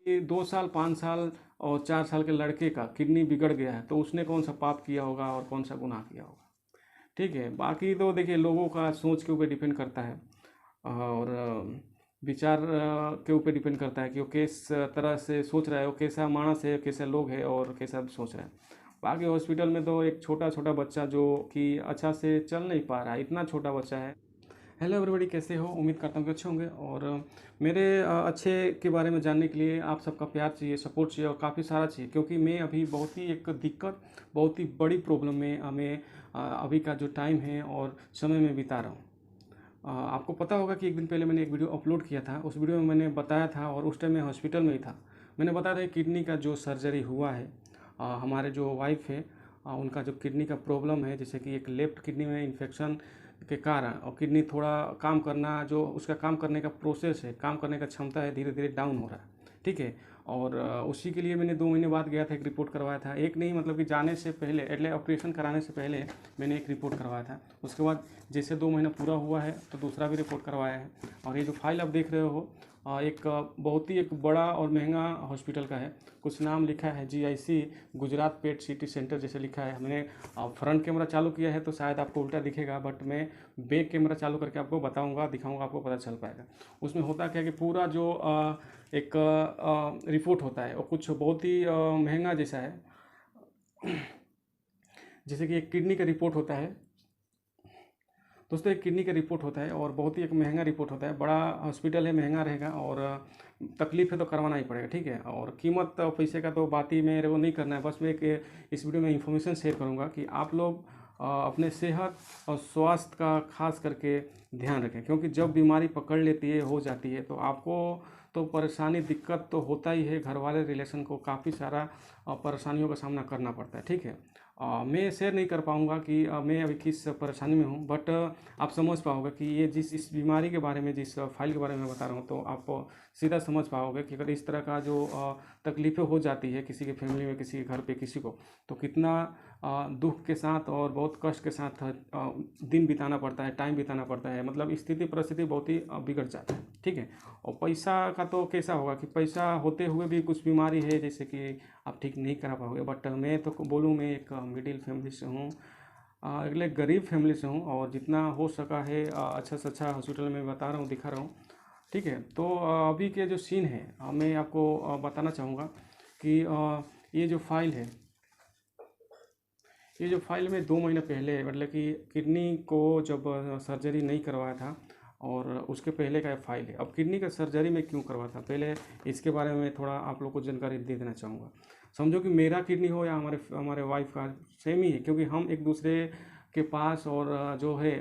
कि 2 साल 5 साल और 4 साल के लड़के का किडनी बिगड़ गया है तो उसने कौन सा पाप किया होगा और कौन सा गुनाह किया होगा। ठीक है, बाकी तो देखिए लोगों का सोच के ऊपर डिपेंड करता है और विचार के ऊपर डिपेंड करता है कि वो किस तरह से सोच रहा है, वो कैसा मानस है, कैसे लोग है और कैसा सोच रहा है। बाकी हॉस्पिटल में तो एक छोटा छोटा बच्चा जो कि अच्छा से चल नहीं पा रहा है, इतना छोटा बच्चा है। हेलो एवरीबॉडी, कैसे हो? उम्मीद करता हूँ कि अच्छे होंगे। और मेरे अच्छे के बारे में जानने के लिए आप सबका प्यार चाहिए, सपोर्ट चाहिए और काफ़ी सारा चाहिए, क्योंकि मैं अभी बहुत ही एक दिक्कत, बहुत ही बड़ी प्रॉब्लम में मैं अभी का जो टाइम है और समय में बिता रहा हूँ। आपको पता होगा कि एक दिन पहले मैंने एक वीडियो अपलोड किया था। उस वीडियो में मैंने बताया था, और उस टाइम मैं हॉस्पिटल में ही था, मैंने बताया था कि किडनी का जो सर्जरी हुआ है, हमारे जो वाइफ है उनका जो किडनी का प्रॉब्लम है, जैसे कि एक लेफ्ट किडनी में इन्फेक्शन के कारण और किडनी थोड़ा काम करना, जो उसका काम करने का प्रोसेस है, काम करने का क्षमता है, धीरे धीरे डाउन हो रहा है। ठीक है, और उसी के लिए मैंने 2 महीने बाद गया था, एक रिपोर्ट करवाया था। एक नहीं, मतलब कि जाने से पहले, एटले ऑपरेशन कराने से पहले मैंने एक रिपोर्ट करवाया था। उसके बाद जैसे 2 महीना पूरा हुआ है तो दूसरा भी रिपोर्ट करवाया है। और ये जो फाइल आप देख रहे हो एक बहुत ही एक बड़ा और महंगा हॉस्पिटल का है। कुछ नाम लिखा है GIC, Gujarat PET CT centre जैसे लिखा है। हमने फ्रंट कैमरा चालू किया है तो शायद आपको उल्टा दिखेगा, बट मैं बैक कैमरा चालू करके आपको बताऊंगा, दिखाऊंगा, आपको पता चल पाएगा। उसमें होता क्या है कि पूरा जो एक रिपोर्ट होता है और कुछ बहुत ही महंगा जैसा है। जैसे कि एक किडनी का रिपोर्ट होता है दोस्तों, एक किडनी का रिपोर्ट होता है और बहुत ही एक महंगा रिपोर्ट होता है। बड़ा हॉस्पिटल है, महंगा रहेगा और तकलीफ है तो करवाना ही पड़ेगा। ठीक है, और कीमत और पैसे का तो बात ही मेरे को नहीं करना है। बस मैं एक इस वीडियो में इंफॉर्मेशन शेयर करूंगा कि आप लोग अपने सेहत और स्वास्थ्य का खास करके ध्यान रखें, क्योंकि जब बीमारी पकड़ लेती है, हो जाती है, तो आपको तो परेशानी, दिक्कत तो होता ही है। घर वाले रिलेशन को काफ़ी सारा परेशानियों का सामना करना पड़ता है। ठीक है, मैं शेयर नहीं कर पाऊँगा कि मैं अभी किस परेशानी में हूँ, बट आप समझ पाओगे कि ये जिस इस बीमारी के बारे में, जिस फाइल के बारे में बता रहा हूँ, तो आप सीधा समझ पाओगे कि अगर इस तरह का जो तकलीफ़ें हो जाती है किसी के फैमिली में, किसी के घर पे किसी को, तो कितना दुख के साथ और बहुत कष्ट के साथ दिन बिताना पड़ता है, टाइम बिताना पड़ता है। मतलब स्थिति परिस्थिति बहुत ही बिगड़ जाता है। ठीक है, और पैसा का तो कैसा होगा कि पैसा होते हुए भी कुछ बीमारी है जैसे कि आप ठीक नहीं करा पाओगे। बट मैं तो बोलूँ, मैं एक मिडिल फैमिली से हूँ, अगले गरीब फैमिली से हूँ, और जितना हो सका है अच्छा से अच्छा हॉस्पिटल में बता रहा हूँ, दिखा रहा हूँ। ठीक है, तो अभी के जो सीन है मैं आपको बताना चाहूँगा कि ये जो फाइल है, ये जो फाइल में 2 महीने पहले, मतलब कि किडनी को जब सर्जरी नहीं करवाया था, और उसके पहले का फाइल है। अब किडनी का सर्जरी में क्यों करवाया था, पहले इसके बारे में थोड़ा आप लोग को जानकारी दे देना चाहूँगा। समझो कि मेरा किडनी हो या हमारे हमारे वाइफ का, सेम ही है, क्योंकि हम एक दूसरे के पास और जो है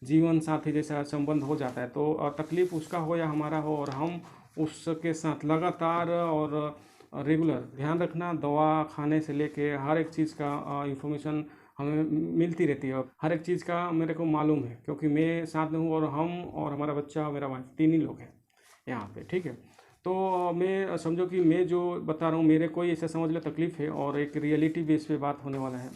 जीवन साथी जैसा संबंध हो जाता है। तो तकलीफ़ उसका हो या हमारा हो, और हम उसके साथ लगातार और रेगुलर ध्यान रखना, दवा खाने से लेके हर एक चीज़ का इंफॉर्मेशन हमें मिलती रहती है। और हर एक चीज़ का मेरे को मालूम है, क्योंकि मैं साथ में हूँ, और हम और हमारा बच्चा और मेरा वाइफ 3 ही लोग हैं यहाँ पे। ठीक है, तो मैं समझो कि मैं जो बता रहा हूँ, मेरे कोई ऐसा समझ लो तकलीफ़ है और एक रियलिटी बेस पे बात होने वाला है।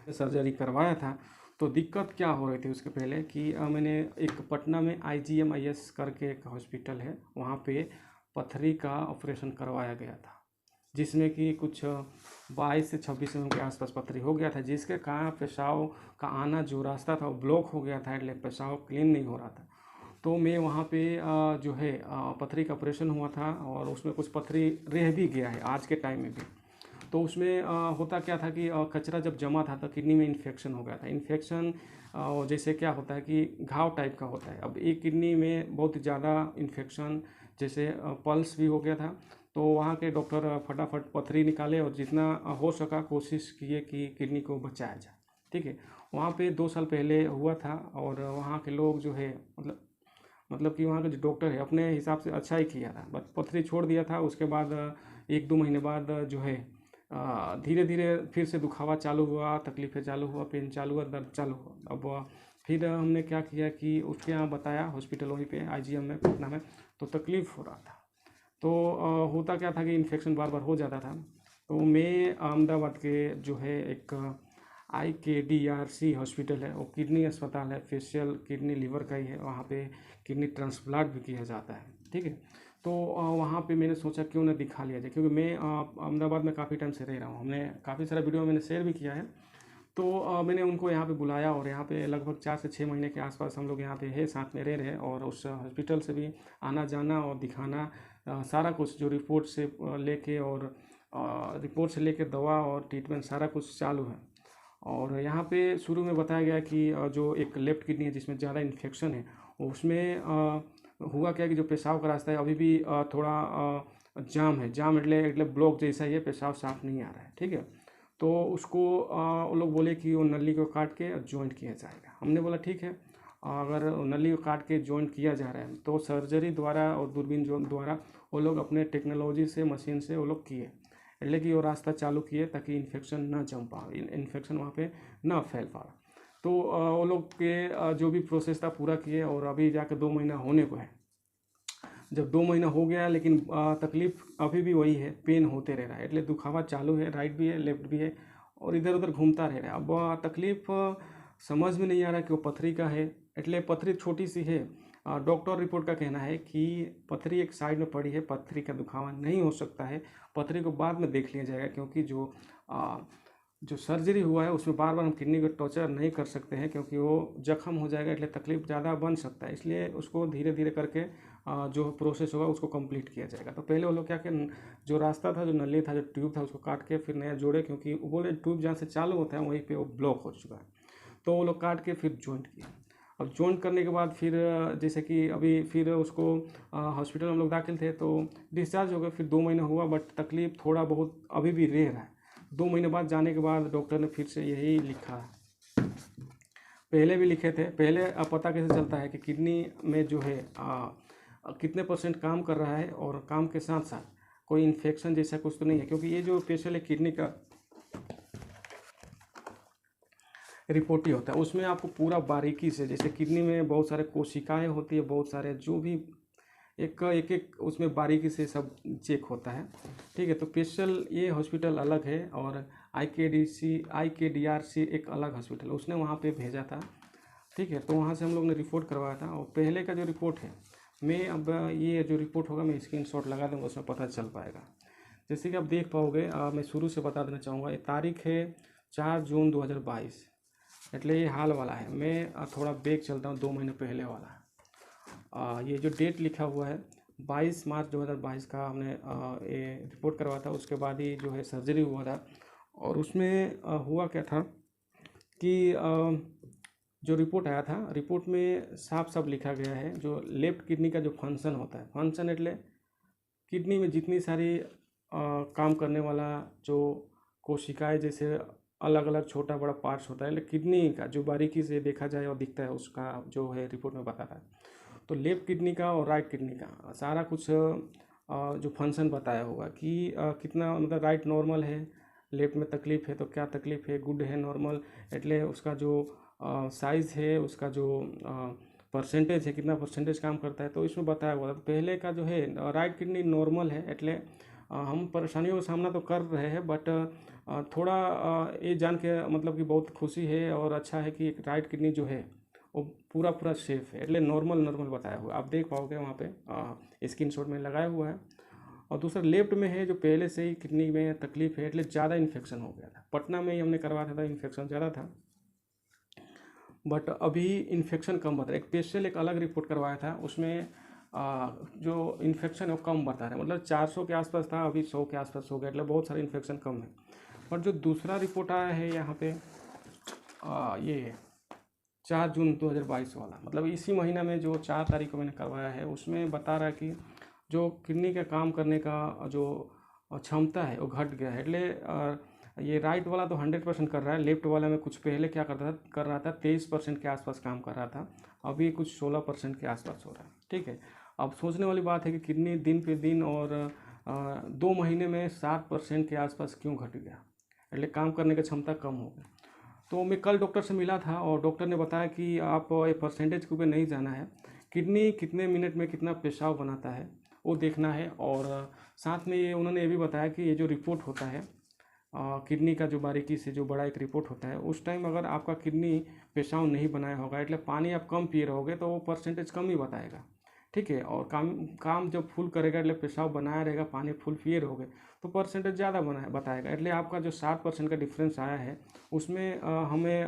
सर्जरी करवाया था तो दिक्कत क्या हो रही थी उसके पहले कि मैंने एक पटना में IGMIS करके एक हॉस्पिटल है, वहाँ पे पथरी का ऑपरेशन करवाया गया था, जिसमें कि कुछ 22 से 26 के आसपास पथरी हो गया था, जिसके कारण पेशाब का आना जो रास्ता था वो ब्लॉक हो गया था, इसलिए पेशाब क्लीन नहीं हो रहा था। तो मैं वहाँ पे जो है पथरी का ऑपरेशन हुआ था, और उसमें कुछ पथरी रह भी गया है आज के टाइम में भी। तो उसमें होता क्या था कि कचरा जब जमा था तो किडनी में इन्फेक्शन हो गया था। इन्फेक्शन जैसे क्या होता है कि घाव टाइप का होता है। अब एक किडनी में बहुत ज़्यादा इन्फेक्शन, जैसे पल्स भी हो गया था। तो वहाँ के डॉक्टर फटाफट पथरी निकाले और जितना हो सका कोशिश किए कि किडनी को बचाया जाए। ठीक है, वहाँ पे 2 साल पहले हुआ था, और वहाँ के लोग जो है, मतलब कि वहाँ के जो डॉक्टर है अपने हिसाब से अच्छा ही किया था, बट पथरी छोड़ दिया था। उसके बाद 1-2 महीने बाद जो है धीरे धीरे फिर से दुखावा चालू हुआ, तकलीफ़ें चालू हुआ, पेन चालू हुआ, दर्द चालू हुआ। अब फिर हमने क्या किया कि उसके यहाँ बताया हॉस्पिटल वहीं पे IGM में, पटना में, तो तकलीफ़ हो रहा था। तो होता क्या था कि इन्फेक्शन बार बार हो जाता था। तो मैं अहमदाबाद के जो है एक IKDRC हॉस्पिटल है, वो किडनी अस्पताल है, फेशियल किडनी लीवर का ही है, वहाँ पे किडनी ट्रांसप्लांट भी किया जाता है। ठीक है, तो वहाँ पे मैंने सोचा क्यों ना दिखा लिया जाए, क्योंकि मैं अहमदाबाद में काफ़ी टाइम से रह रहा हूँ, हमने काफ़ी सारा वीडियो मैंने शेयर भी किया है। तो मैंने उनको यहाँ पे बुलाया और यहाँ पे लगभग 4 से 6 महीने के आसपास हम लोग यहाँ पे है, साथ में रह रहे, और उस हॉस्पिटल से भी आना जाना और दिखाना सारा कुछ जो रिपोर्ट से लेके और रिपोर्ट से लेके दवा और ट्रीटमेंट सारा कुछ चालू है। और यहाँ पे शुरू में बताया गया कि जो एक लेफ्ट किडनी है जिसमें ज़्यादा इन्फेक्शन है, उसमें हुआ क्या कि जो पेशाब का रास्ता है अभी भी थोड़ा जाम है, जाम એટલે ब्लॉक जैसा ही है, पेशाब साफ नहीं आ रहा है, ठीक है। तो उसको वो लोग बोले कि वो नली को काट के जॉइंट किया जाएगा। हमने बोला ठीक है, अगर नली को काट के जॉइंट किया जा रहा है तो सर्जरी द्वारा और दूरबीन जो द्वारा वो लोग अपने टेक्नोलॉजी से मशीन से वो लोग किए, એટલે कि वो रास्ता चालू किए ताकि इन्फेक्शन ना जम पाए, इन्फेक्शन वहाँ पे ना फैल पाए। तो वो लोग के जो भी प्रोसेस था पूरा किए, और अभी जाकर 2 महीना होने को है। जब 2 महीना हो गया लेकिन तकलीफ अभी भी वही है, पेन होते रह रहा है, એટલે दुखावा चालू है, राइट भी है लेफ्ट भी है, और इधर उधर घूमता रह रहा है। अब तकलीफ समझ में नहीं आ रहा कि वो पथरी का है, એટલે पथरी छोटी सी है। डॉक्टर रिपोर्ट का कहना है कि पथरी एक साइड में पड़ी है, पथरी का दुखावा नहीं हो सकता है, पथरी को बाद में देख लिया जाएगा, क्योंकि जो सर्जरी हुआ है उसमें बार बार हम किडनी को टॉर्चर नहीं कर सकते हैं, क्योंकि वो जख्म हो जाएगा, એટલે तकलीफ ज़्यादा बन सकता है, इसलिए उसको धीरे धीरे करके जो प्रोसेस होगा उसको कंप्लीट किया जाएगा। तो पहले वो लोग क्या कि जो रास्ता था, जो नली था, जो ट्यूब था, उसको काट के फिर नया जोड़े, क्योंकि वो बोले ट्यूब जहाँ से चालू होता है वहीं पे वो ब्लॉक हो चुका है। तो वो लोग काट के फिर जॉइंट किया। अब जॉइंट करने के बाद फिर जैसे कि अभी फिर उसको हॉस्पिटल हम लोग दाखिल थे तो डिस्चार्ज हो गए, फिर 2 महीना हुआ, बट तकलीफ थोड़ा बहुत अभी भी रह रहा है। 2 महीने बाद जाने के बाद डॉक्टर ने फिर से यही लिखा, पहले भी लिखे थे। पहले पता कैसे चलता है कि किडनी में जो है कितने % काम कर रहा है, और काम के साथ साथ कोई इन्फेक्शन जैसा कुछ तो नहीं है, क्योंकि ये जो स्पेशल है किडनी का रिपोर्ट ही होता है, उसमें आपको पूरा बारीकी से, जैसे किडनी में बहुत सारे कोशिकाएं होती है, बहुत सारे जो भी एक एक उसमें बारीकी से सब चेक होता है, ठीक है। तो स्पेशल ये हॉस्पिटल अलग है, और IKDRC एक अलग हॉस्पिटल, उसने वहाँ पे भेजा था, ठीक है। तो वहाँ से हम लोग ने रिपोर्ट करवाया था, और पहले का जो रिपोर्ट है, मैं अब ये जो रिपोर्ट होगा मैं स्क्रीनशॉट लगा दूँगा, उसमें पता चल पाएगा। जैसे कि आप देख पाओगे, मैं शुरू से बता देना चाहूँगा, ये तारीख है 4 जून 2022, એટલે ये हाल वाला है। मैं थोड़ा बैक चलता हूँ, 2 महीने पहले वाला। ये जो डेट लिखा हुआ है 22 मार्च 2022 का हमने ये रिपोर्ट करवाया था, उसके बाद ही जो है सर्जरी हुआ था। और उसमें हुआ क्या था कि जो रिपोर्ट आया था, रिपोर्ट में साफ साफ लिखा गया है जो लेफ्ट किडनी का जो फंक्शन होता है, फंक्शन એટલે किडनी में जितनी सारी काम करने वाला जो कोशिकाएं, जैसे अलग अलग छोटा बड़ा पार्ट्स होता है, लेकिन किडनी का जो बारीकी से देखा जाए और दिखता है उसका जो है रिपोर्ट में बताता है। तो लेफ्ट किडनी का और राइट किडनी का सारा कुछ जो फंक्शन बताया होगा कि कितना, मतलब राइट नॉर्मल है, लेफ्ट में तकलीफ है तो क्या तकलीफ है, गुड है, नॉर्मल, એટલે उसका जो साइज़ है, उसका जो परसेंटेज है, कितना परसेंटेज काम करता है, तो इसमें बताया हुआ था। तो पहले का जो है राइट किडनी नॉर्मल है, એટલે हम परेशानियों का सामना तो कर रहे हैं, बट थोड़ा ये जान के मतलब कि बहुत खुशी है और अच्छा है कि राइट किडनी जो है वो पूरा पूरा सेफ है, એટલે नॉर्मल बताया हुआ, आप देख पाओगे वहाँ पे स्क्रीनशॉट में लगाया हुआ है। और दूसरा लेफ्ट में है जो पहले से ही किडनी में तकलीफ है, એટલે ज़्यादा इन्फेक्शन हो गया था, पटना में ही हमने करवाया था, इन्फेक्शन ज़्यादा था, बट अभी इन्फेक्शन कम बता रहा है। एक स्पेशल एक अलग रिपोर्ट करवाया था, उसमें जो इन्फेक्शन है वो कम बता रहे हैं, मतलब 400 के आसपास था, अभी 100 के आसपास हो गया, એટલે बहुत सारे इन्फेक्शन कम है। पर जो दूसरा रिपोर्ट आया है यहाँ पे ये 4 जून 2022 वाला, मतलब इसी महीना में जो 4 तारीख को मैंने करवाया है, उसमें बता रहा है कि जो किडनी का काम करने का जो क्षमता है वो घट गया है, એટલે ये राइट वाला तो 100% कर रहा है, लेफ्ट वाला में कुछ पहले क्या कर रहा था 23% के आसपास काम कर रहा था, अभी कुछ 16% के आसपास हो रहा है, ठीक है। अब सोचने वाली बात है कि किडनी दिन पे दिन और 2 महीने में 7% के आसपास क्यों घट गया, એટલે काम करने की क्षमता कम हो गई। तो मैं कल डॉक्टर से मिला था और डॉक्टर ने बताया कि आप ये परसेंटेज के ऊपर नहीं जाना है, किडनी कितने मिनट में कितना पेशाब बनाता है वो देखना है। और साथ में ये उन्होंने ये भी बताया कि ये जो रिपोर्ट होता है किडनी का, जो बारीकी से जो बड़ा एक रिपोर्ट होता है, उस टाइम अगर आपका किडनी पेशाब नहीं बनाया होगा, એટલે पानी आप कम पिए रहोगे तो वो परसेंटेज कम ही बताएगा, ठीक है। और काम काम जब फुल करेगा એટલે पेशाब बनाया रहेगा, पानी फुल पिए रहोगे तो परसेंटेज ज़्यादा बना बताएगा। એટલે आपका जो 7% का डिफरेंस आया है उसमें हमें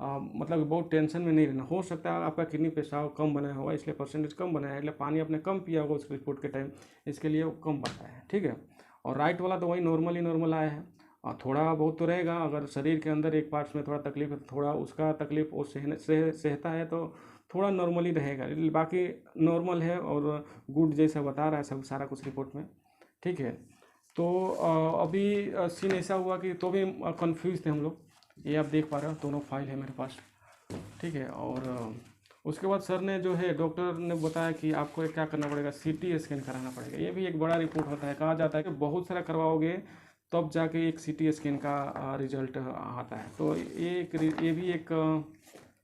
मतलब बहुत टेंशन में नहीं रहना। हो सकता है आपका किडनी पेशाब कम बनाया होगा इसलिए परसेंटेज कम बनाया है, એટલે पानी आपने कम पिया होगा उस रिपोर्ट के टाइम, इसके लिए वो कम बताया है, ठीक है। और राइट वाला तो वही नॉर्मल ही नॉर्मल आया है। और थोड़ा बहुत तो रहेगा, अगर शरीर के अंदर एक पार्ट्स में थोड़ा तकलीफ है तो थोड़ा उसका तकलीफ वो सहता है तो थोड़ा नॉर्मली रहेगा, बाकी नॉर्मल है और गुड जैसा बता रहा है सब सारा कुछ रिपोर्ट में, ठीक है। तो अभी सीन ऐसा हुआ कि तो भी कंफ्यूज थे हम लोग। ये आप देख पा रहे हो दोनों फाइल है मेरे पास, ठीक है। और उसके बाद सर ने जो है डॉक्टर ने बताया कि आपको क्या करना पड़ेगा, सीटी स्कैन कराना पड़ेगा। ये भी एक बड़ा रिपोर्ट होता है, कहा जाता है कि बहुत सारा करवाओगे तब जाके एक सीटी स्कैन का रिजल्ट आता है। तो ये भी एक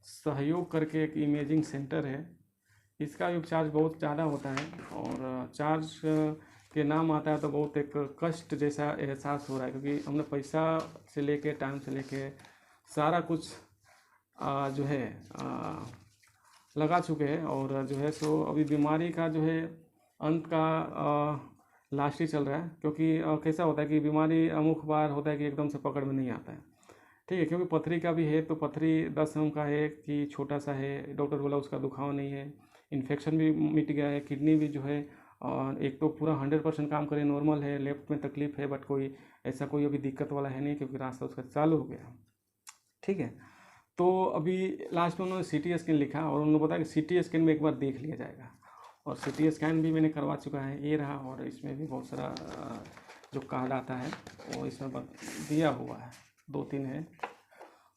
सहयोग करके एक इमेजिंग सेंटर है, इसका भी चार्ज बहुत ज़्यादा होता है। और चार्ज के नाम आता है तो बहुत एक कष्ट जैसा एहसास हो रहा है, क्योंकि हमने पैसा से लेके टाइम से लेके सारा कुछ जो है लगा चुके हैं। और जो है सो अभी बीमारी का जो है अंत का लास्ट ही चल रहा है, क्योंकि कैसा होता है कि बीमारी अमुक बार होता है कि एकदम से पकड़ में नहीं आता है, ठीक है। क्योंकि पथरी का भी है तो पथरी 10 mm का है कि छोटा सा है, डॉक्टर बोला उसका दुखाव नहीं है, इन्फेक्शन भी मिट गया है, किडनी भी जो है एक तो पूरा 100% काम करे, नॉर्मल है, लेफ्ट में तकलीफ है बट कोई ऐसा कोई अभी दिक्कत वाला है नहीं, क्योंकि रास्ता उसका चालू हो गया, ठीक है। तो अभी लास्ट में उन्होंने सीटी स्कैन लिखा और उन्होंने बताया कि सीटी स्कैन में एक बार देख लिया जाएगा। और सीटी स्कैन भी मैंने करवा चुका है, ये रहा। और इसमें भी बहुत सारा जो कार्ड आता है वो इसमें दिया हुआ है, 2-3 है।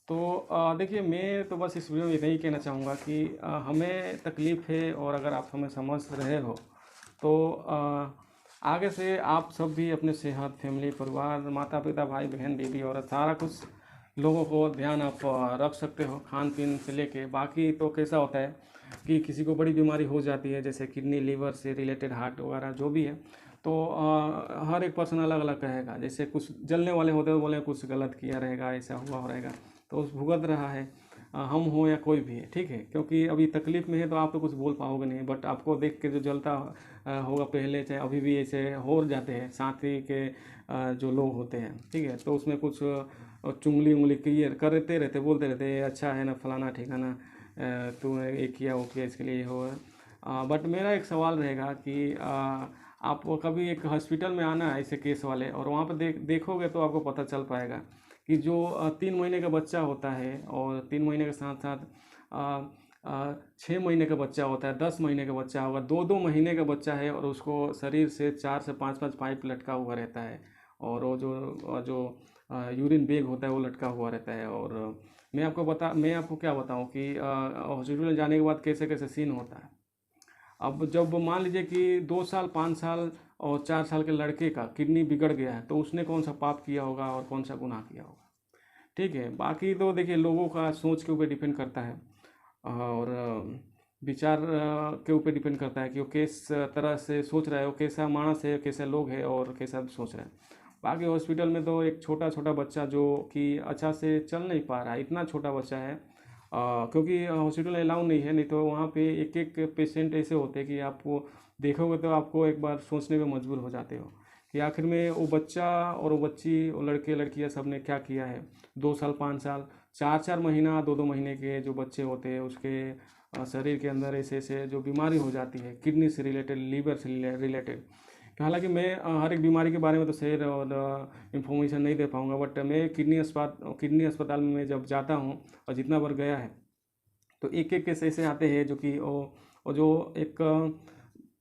तो देखिए मैं तो बस इस वीडियो में यही कहना चाहूँगा कि हमें तकलीफ़ है और अगर आप हमें समझ रहे हो तो आगे से आप सब भी अपने सेहत, फैमिली, परिवार, माता पिता, भाई बहन, बीवी और सारा कुछ लोगों को ध्यान आप रख सकते हो, खान पीन से लेके। बाकी तो कैसा होता है कि किसी को बड़ी बीमारी हो जाती है जैसे किडनी, लीवर से रिलेटेड, हार्ट वगैरह जो भी है, तो हर एक पर्सन अलग अलग कहेगा। जैसे कुछ जलने वाले होते हैं बोले कुछ गलत किया रहेगा, ऐसा हुआ हो रहेगा, तो उस भुगत रहा है हम हो या कोई भी है, ठीक है। क्योंकि अभी तकलीफ़ में है तो आप तो कुछ बोल पाओगे नहीं, बट आपको देख के जो जलता होगा पहले चाहे अभी भी ऐसे हो जाते हैं साथी के जो लोग होते हैं, ठीक है। तो उसमें कुछ चुंगली उंगली क्लियर करते रहते, बोलते रहते अच्छा है ना, फलाना ठिकाना तूने ये किया वो किया, इसके लिए हो। बट मेरा एक सवाल रहेगा कि आप कभी एक हॉस्पिटल में आना ऐसे केस वाले, और वहाँ पर देखोगे तो आपको पता चल पाएगा कि जो 3 महीने का बच्चा होता है और 3 महीने के साथ साथ 6 महीने का बच्चा होता है, 10 महीने का बच्चा होगा, 2-2 महीने का बच्चा है और उसको शरीर से 4 से 5-5 पाइप लटका हुआ रहता है, और वो जो यूरिन बैग होता है वो लटका हुआ रहता है। और मैं आपको क्या बताऊं कि हॉस्पिटल में जाने के बाद कैसे कैसे सीन होता है। अब जब मान लीजिए कि 2 साल, 5 साल और 4 साल के लड़के का किडनी बिगड़ गया है तो उसने कौन सा पाप किया होगा और कौन सा गुनाह किया होगा, ठीक है। बाकी तो देखिए लोगों का सोच के ऊपर डिपेंड करता है और विचार के ऊपर डिपेंड करता है कि वो किस तरह से सोच रहा है, वो कैसा मानस है, कैसे लोग है और कैसा सोच रहे हैं। बाकी हॉस्पिटल में तो एक छोटा छोटा बच्चा जो कि अच्छा से चल नहीं पा रहा है, इतना छोटा बच्चा है, क्योंकि हॉस्पिटल अलाउ नहीं है, नहीं तो वहाँ पे एक एक पेशेंट ऐसे होते हैं कि आपको देखोगे तो आपको एक बार सोचने में मजबूर हो जाते हो कि आखिर में वो बच्चा और वो बच्ची, वो लड़के लड़कियाँ सब ने क्या किया है। 2 साल, 5 साल, 4-4 महीना, 2-2 महीने के जो बच्चे होते हैं उसके शरीर के अंदर ऐसे ऐसे जो बीमारी हो जाती है किडनी से रिलेटेड, लीवर से रिलेटेड। हालांकि मैं हर एक बीमारी के बारे में तो सही और इन्फॉर्मेशन नहीं दे पाऊँगा, बट मैं किडनी अस्पताल में जब जाता हूँ और जितना बार गया है तो एक एक केस ऐसे आते हैं जो कि वो जो एक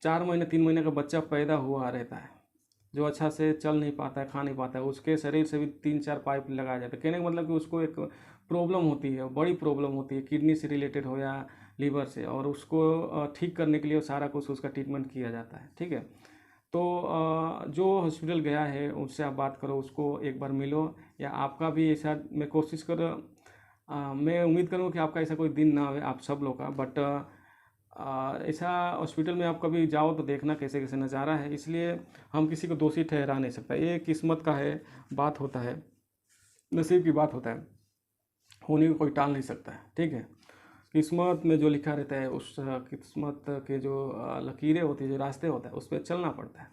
4 महीने 3 महीने का बच्चा पैदा हुआ रहता है जो अच्छा से चल नहीं पाता है, खा नहीं पाता है, उसके शरीर से भी 3-4 पाइप लगाया जाता है। कहने का मतलब कि उसको एक प्रॉब्लम होती है, बड़ी प्रॉब्लम होती है, किडनी से रिलेटेड हो या लीवर से, और उसको ठीक करने के लिए सारा कुछ उसका ट्रीटमेंट किया जाता है, ठीक है। तो जो हॉस्पिटल गया है उससे आप बात करो, उसको एक बार मिलो, या आपका भी ऐसा मैं कोशिश करो, मैं उम्मीद करूँ कि आपका ऐसा कोई दिन ना आए आप सब लोग का, बट ऐसा हॉस्पिटल में आप कभी जाओ तो देखना कैसे कैसे नज़ारा है। इसलिए हम किसी को दोषी ठहरा नहीं सकता, ये किस्मत का है, बात होता है, नसीब की बात होता है, होने को कोई टाल नहीं सकता है, ठीक है। किस्मत में जो लिखा रहता है उस किस्मत के जो लकीरें होती है, जो रास्ते होता है, उस पर चलना पड़ता है।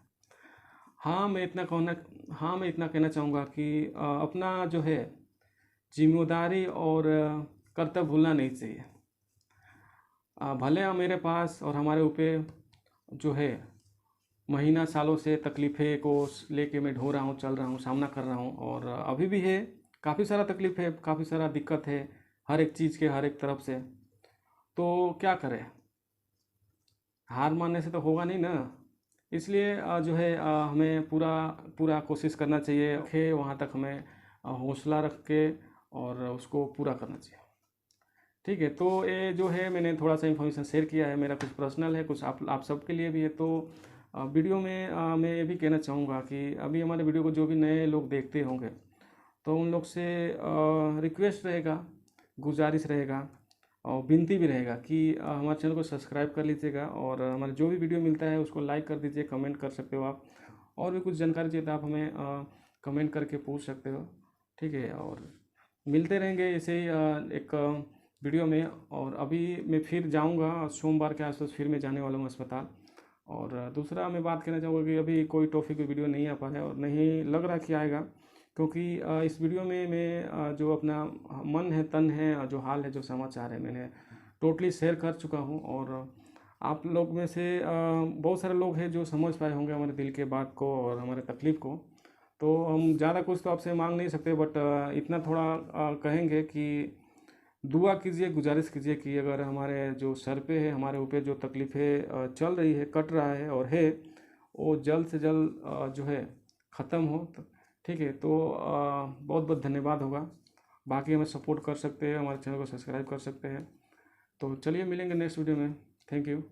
हाँ मैं इतना कहना हाँ मैं इतना कहना चाहूँगा कि अपना जो है जिम्मेदारी और कर्तव्य भूलना नहीं चाहिए। भले मेरे पास और हमारे ऊपर जो है महीना सालों से तकलीफ़ें को लेके मैं ढो रहा हूँ, चल रहा हूँ, सामना कर रहा हूँ, और अभी भी है, काफ़ी सारा तकलीफ़ है, काफ़ी सारा दिक्कत है, हर एक चीज़ के हर एक तरफ से। तो क्या करें, हार मानने से तो होगा नहीं ना। इसलिए जो है हमें पूरा पूरा कोशिश करना चाहिए कि वहाँ तक हमें हौसला रख के और उसको पूरा करना चाहिए। ठीक है, तो ये जो है मैंने थोड़ा सा इन्फॉर्मेशन शेयर किया है, मेरा कुछ पर्सनल है, कुछ आप सबके लिए भी है। तो वीडियो में मैं ये भी कहना चाहूँगा कि अभी हमारे वीडियो को जो भी नए लोग देखते होंगे तो उन लोग से रिक्वेस्ट रहेगा, गुजारिश रहेगा और विनती भी रहेगा कि हमारे चैनल को सब्सक्राइब कर लीजिएगा, और हमारे जो भी वीडियो मिलता है उसको लाइक कर दीजिए, कमेंट कर सकते हो आप, और भी कुछ जानकारी चाहिए तो आप हमें कमेंट करके पूछ सकते हो। ठीक है, और मिलते रहेंगे ऐसे ही एक वीडियो में। और अभी मैं फिर जाऊंगा सोमवार के आसपास, फिर मैं जाने वाला हूँ अस्पताल। और दूसरा मैं बात कहना चाहूँगा कि अभी कोई टॉपिक की वीडियो नहीं आ पा रहा है और नहीं लग रहा कि आएगा, क्योंकि इस वीडियो में मैं जो अपना मन है, तन है, जो हाल है, जो समाचार है, मैंने टोटली शेयर कर चुका हूँ। और आप लोग में से बहुत सारे लोग हैं जो समझ पाए होंगे हमारे दिल के बात को और हमारे तकलीफ़ को। तो हम ज़्यादा कुछ तो आपसे मांग नहीं सकते, बट इतना थोड़ा कहेंगे कि दुआ कीजिए, गुजारिश कीजिए कि अगर हमारे जो सर पे है, हमारे ऊपर जो तकलीफ़ें चल रही है, कट रहा है और है, वो जल्द से जल्द जो है ख़त्म हो। ठीक है, तो बहुत बहुत धन्यवाद होगा। बाकी हमें सपोर्ट कर सकते हैं, हमारे चैनल को सब्सक्राइब कर सकते हैं। तो चलिए मिलेंगे नेक्स्ट वीडियो में। Thank you.